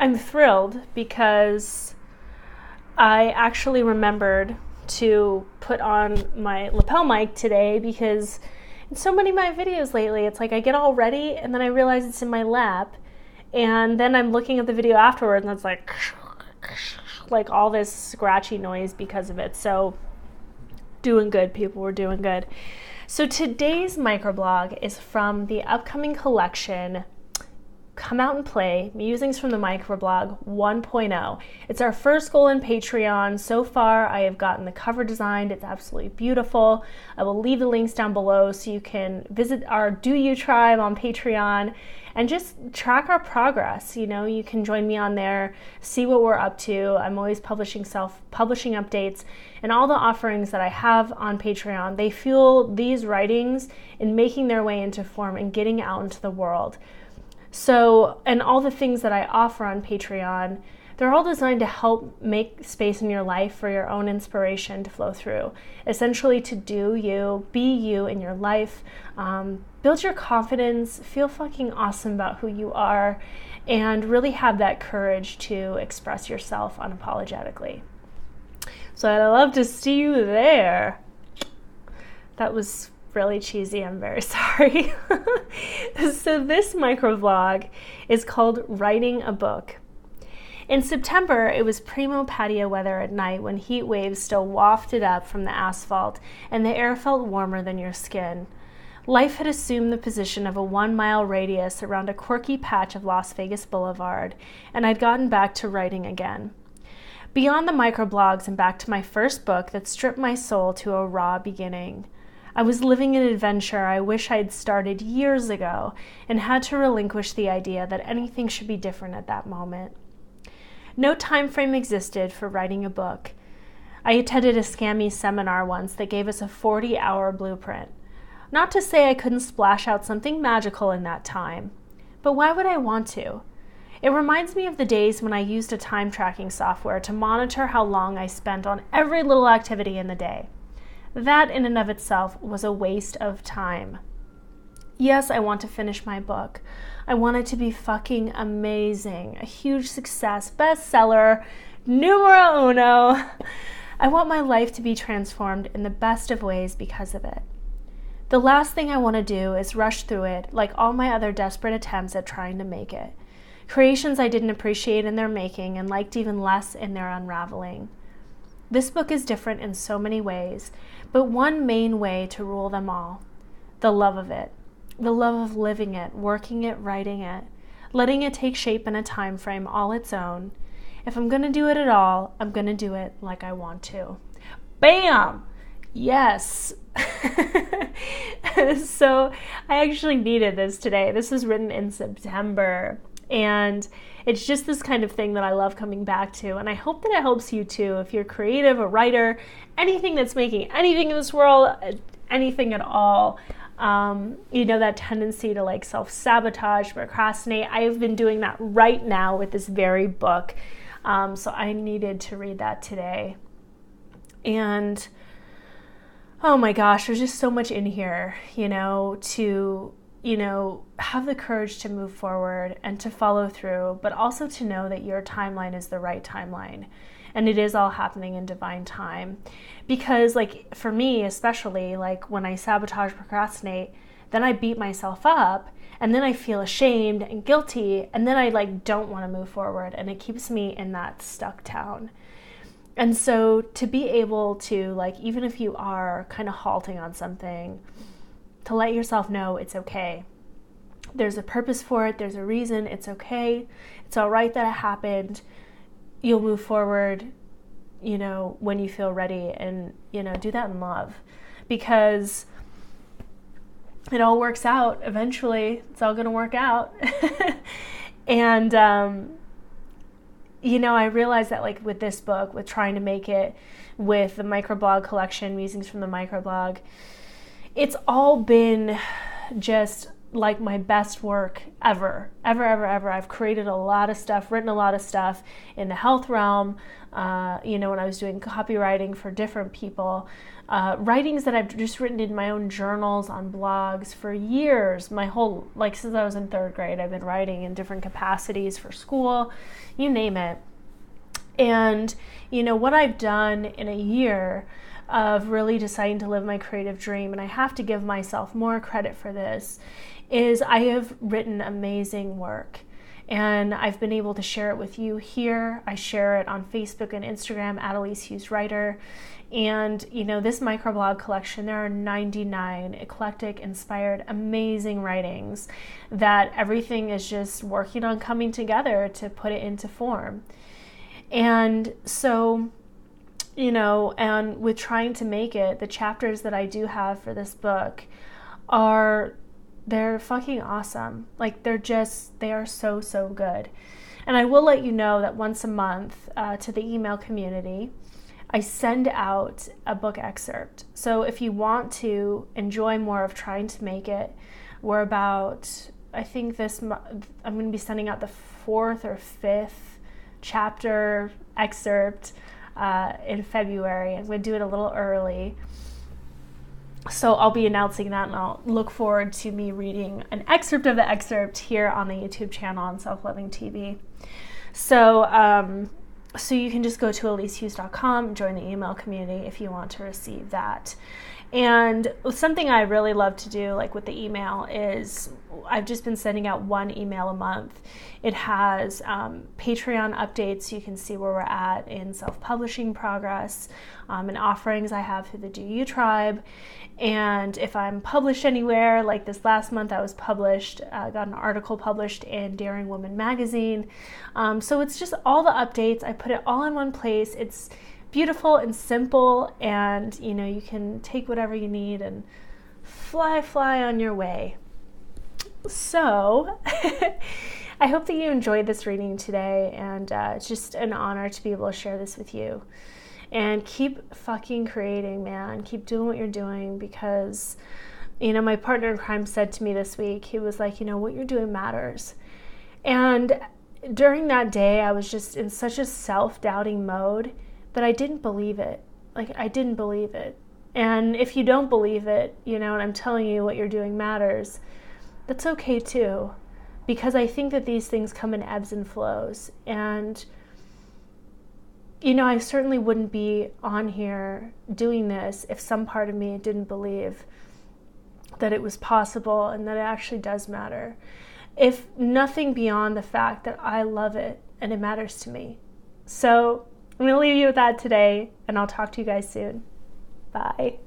I'm thrilled because I actually remembered to put on my lapel mic today, because in so many of my videos lately, it's like I get all ready and then I realize it's in my lap, and then I'm looking at the video afterwards and it's like all this scratchy noise because of it. So doing good, people, we're doing good. So today's microblog is from the upcoming collection, Come Out and Play, Musings from the Microblog 1.0. It's our first goal in Patreon. So far, I have gotten the cover designed. It's absolutely beautiful. I will leave the links down below so you can visit our Do You tribe on Patreon and just track our progress. You know, you can join me on there, see what we're up to. I'm always publishing self-publishing updates, and all the offerings that I have on Patreon, they fuel these writings in making their way into form and getting out into the world. So, and all the things that I offer on Patreon, they're all designed to help make space in your life for your own inspiration to flow through. Essentially to do you, be you in your life, build your confidence, feel fucking awesome about who you are, and really have that courage to express yourself unapologetically. So I'd love to see you there. That was really cheesy, I'm very sorry. So this microvlog is called Writing a Book. In September, it was primo patio weather at night when heat waves still wafted up from the asphalt and the air felt warmer than your skin. Life had assumed the position of a 1-mile radius around a quirky patch of Las Vegas Boulevard, and I'd gotten back to writing again. Beyond the microblogs and back to my first book that stripped my soul to a raw beginning. I was living an adventure I wish I had started years ago and had to relinquish the idea that anything should be different at that moment. No time frame existed for writing a book. I attended a scammy seminar once that gave us a 40-hour blueprint. Not to say I couldn't splash out something magical in that time, but why would I want to? It reminds me of the days when I used a time tracking software to monitor how long I spent on every little activity in the day. That in and of itself was a waste of time. Yes, I want to finish my book. I want it to be fucking amazing, a huge success, bestseller, numero uno. I want my life to be transformed in the best of ways because of it. The last thing I want to do is rush through it like all my other desperate attempts at trying to make it. Creations I didn't appreciate in their making and liked even less in their unraveling. This book is different in so many ways, but one main way to rule them all: the love of it, the love of living it, working it, writing it, letting it take shape in a time frame all its own. If I'm going to do it at all, I'm going to do it like I want to. Bam! Yes! So I actually needed this today. This was written in September, and it's just this kind of thing that I love coming back to, and I hope that it helps you too. If you're creative, a writer, anything that's making anything in this world, anything at all, you know, that tendency to like self-sabotage, procrastinate. I have been doing that right now with this very book, so I needed to read that today. And oh my gosh, there's just so much in here, you know, to have the courage to move forward and to follow through, but also to know that your timeline is the right timeline and it is all happening in divine time. Because like for me, especially, like when I sabotage, procrastinate, then I beat myself up and then I feel ashamed and guilty, and then I like don't want to move forward, and it keeps me in that stuck town. And so to be able to, like, even if you are kind of halting on something, to let yourself know it's okay. There's a purpose for it. There's a reason. It's okay. It's all right that it happened. You'll move forward, you know, when you feel ready, and, you know, do that in love, because it all works out eventually. It's all going to work out. And, you know, I realized that like with this book, with trying to make it, with the microblog collection, Musings from the Microblog, it's all been just like my best work ever. I've created a lot of stuff, written a lot of stuff in the health realm, when I was doing copywriting for different people, writings that I've just written in my own journals, on blogs for years. Since I was in 3rd grade, I've been writing in different capacities for school, you name it. And, what I've done in a year of really deciding to live my creative dream, and I have to give myself more credit for this, is I have written amazing work. And I've been able to share it with you here. I share it on Facebook and Instagram at ELYSEHUGHESWRITER. And, this microblog collection, there are 99 eclectic, inspired, amazing writings that everything is just working on coming together to put it into form. And so, and with trying to make it, the chapters that I do have for this book they're fucking awesome. Like, they are so, so good. And I will let you know that once a month to the email community, I send out a book excerpt. So if you want to enjoy more of trying to make it, we're about, I think I'm going to be sending out the 4th or 5th chapter excerpt in February. I'm going to do it a little early. So I'll be announcing that, and I'll look forward to me reading an excerpt of the excerpt here on the YouTube channel on SelfLoving TV. So you can just go to ELYSEHUGHES.com, join the email community if you want to receive that. And something I really love to do, like with the email, is I've just been sending out one email a month. It has Patreon updates, so you can see where we're at in self-publishing progress, and offerings I have through the Do You Tribe. And if I'm published anywhere, like this last month I was published, got an article published in Daring Woman magazine. So it's just all the updates. I put it all in one place. It's beautiful and simple, and you can take whatever you need and fly on your way. So I hope that you enjoyed this reading today, and it's just an honor to be able to share this with you. And keep fucking creating, man. Keep doing what you're doing, because my partner in crime said to me this week, he was like, what you're doing matters. And during that day, I was just in such a self-doubting mode that I didn't believe it. I didn't believe it. And if you don't believe it, and I'm telling you what you're doing matters, that's okay too. Because I think that these things come in ebbs and flows. And, I certainly wouldn't be on here doing this if some part of me didn't believe that it was possible and that it actually does matter. If nothing beyond the fact that I love it and it matters to me. So I'm going to leave you with that today, and I'll talk to you guys soon. Bye.